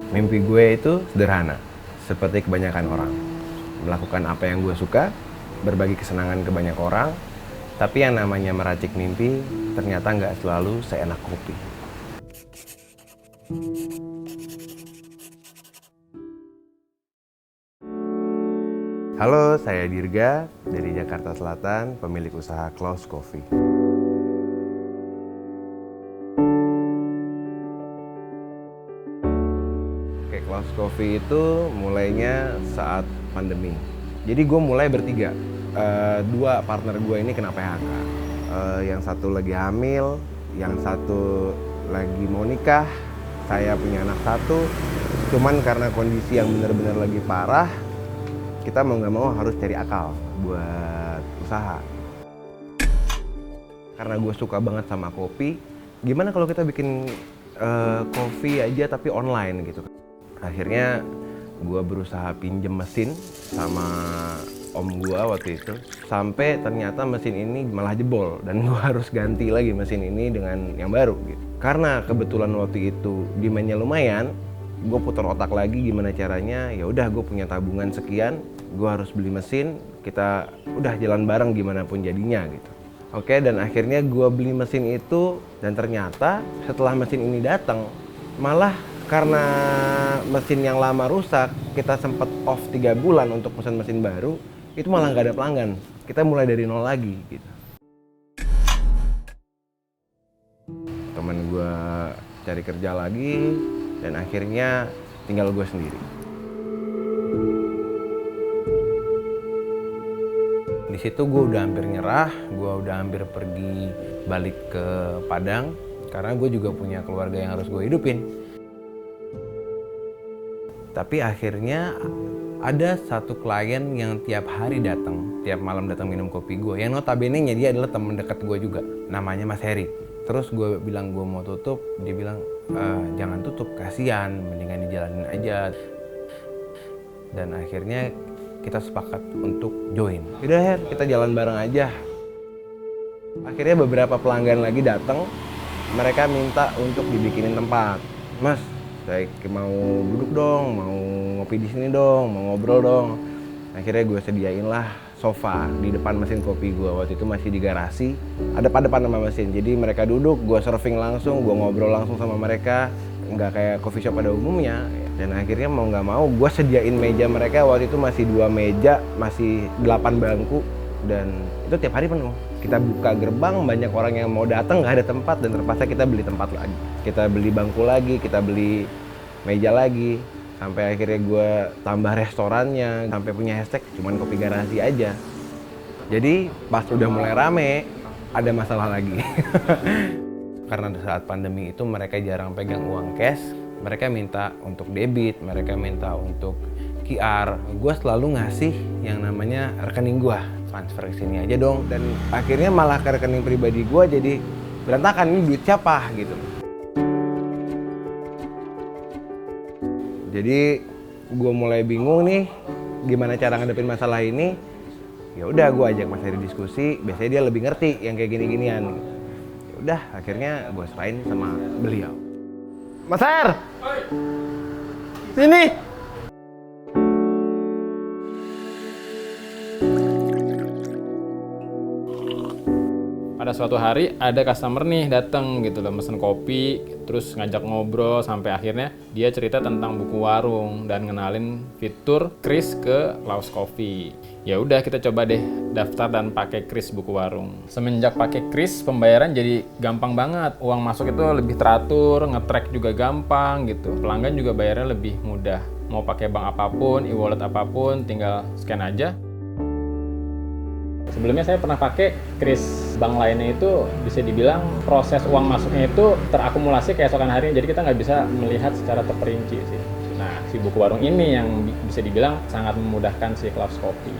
Mimpi gue itu sederhana, seperti kebanyakan orang. Melakukan apa yang gue suka, berbagi kesenangan ke banyak orang, tapi yang namanya meracik mimpi ternyata nggak selalu seenak kopi. Halo, saya Dirga dari Jakarta Selatan, pemilik usaha Klaus Coffee. Oke, Klaus Coffee itu mulainya saat pandemi. Jadi gue mulai bertiga. Dua partner gue ini kena PHK. Yang satu lagi hamil, yang satu lagi mau nikah. Saya punya anak satu. Cuman karena kondisi yang benar-benar lagi parah, kita mau nggak mau harus cari akal buat usaha. Karena gue suka banget sama kopi, gimana kalau kita bikin kopi aja tapi online gitu. Akhirnya gue berusaha pinjem mesin sama om gue waktu itu, sampai ternyata mesin ini malah jebol dan gue harus ganti lagi mesin ini dengan yang baru gitu. Karena kebetulan waktu itu demand-nya lumayan, gue putar otak lagi gimana caranya. Ya udah, gue punya tabungan sekian, gue harus beli mesin, kita udah jalan bareng gimana pun jadinya gitu. Oke, dan akhirnya gue beli mesin itu, dan ternyata setelah mesin ini datang, malah karena mesin yang lama rusak, kita sempat off 3 bulan untuk pesan mesin baru, itu malah nggak ada pelanggan. Kita mulai dari nol lagi gitu. Temen gue cari kerja lagi, dan akhirnya tinggal gue sendiri. Di situ gue udah hampir nyerah, gue udah hampir pergi balik ke Padang, karena gue juga punya keluarga yang harus gue hidupin. Tapi akhirnya ada satu klien yang tiap hari datang, tiap malam datang minum kopi gue, yang notabene-nya dia adalah teman dekat gue juga, namanya Mas Heri. Terus gue bilang gue mau tutup, dia bilang jangan tutup, kasihan, mendingan dijalanin aja. Dan akhirnya kita sepakat untuk join. Udah Her, kita jalan bareng aja. Akhirnya beberapa pelanggan lagi datang, mereka minta untuk dibikinin tempat. Mas, saya mau duduk dong, mau ngopi di sini dong, mau ngobrol dong. Akhirnya gue sediain lah sofa di depan mesin kopi gue. Waktu itu masih di garasi, ada depan sama mesin. Jadi mereka duduk, gue surfing langsung, gue ngobrol langsung sama mereka. Nggak kayak coffee shop pada umumnya. Dan akhirnya mau nggak mau, gue sediain meja mereka. Waktu itu masih 2 meja, masih 8 bangku. Dan itu tiap hari penuh. Kita buka gerbang, banyak orang yang mau datang, nggak ada tempat, dan terpaksa kita beli tempat lagi. Kita beli bangku lagi, kita beli meja lagi. Sampai akhirnya gue tambah restorannya, sampai punya hashtag cuman kopi garasi aja. Jadi pas udah mulai rame, ada masalah lagi. Karena saat pandemi itu mereka jarang pegang uang cash, mereka minta untuk debit, mereka minta untuk QR. Gue selalu ngasih yang namanya rekening gue, transfer ke sini aja dong. Dan akhirnya malah ke rekening pribadi gue jadi berantakan, ini duit siapa gitu. Jadi gue mulai bingung nih gimana cara ngadepin masalah ini. Ya udah, gue ajak Mas Heri diskusi, biasanya dia lebih ngerti yang kayak gini-ginian. Ya udah, akhirnya gue serahin sama beliau. Mas Her, sini. Pada suatu hari ada customer nih datang gitu loh, mesen kopi, terus ngajak ngobrol sampai akhirnya dia cerita tentang buku warung dan ngenalin fitur Kris ke Klaus Coffee. Ya udah, kita coba deh daftar dan pakai Kris buku warung. Semenjak pakai Kris, pembayaran jadi gampang banget. Uang masuk itu lebih teratur, nge-track juga gampang gitu. Pelanggan juga bayarnya lebih mudah. Mau pakai bank apapun, e-wallet apapun, tinggal scan aja. Sebelumnya saya pernah pakai kris bank lainnya, itu bisa dibilang proses uang masuknya itu terakumulasi keesokan harinya, jadi kita nggak bisa melihat secara terperinci sih. Nah, si buku warung ini yang bisa dibilang sangat memudahkan si Klaus Coffee.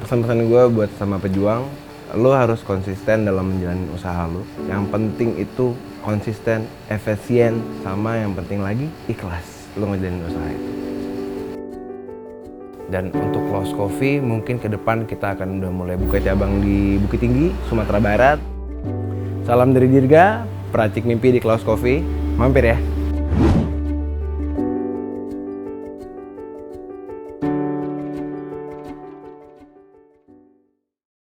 Pesan-pesan gue buat sama pejuang, lo harus konsisten dalam menjalani usaha lo. Yang penting itu konsisten, efisien, sama yang penting lagi ikhlas lo ngejalanin usaha itu. Dan untuk Klaus Coffee mungkin ke depan kita akan udah mulai buka cabang di Bukit Tinggi, Sumatera Barat. Salam dari Dirga, peracik mimpi di Klaus Coffee. Mampir ya.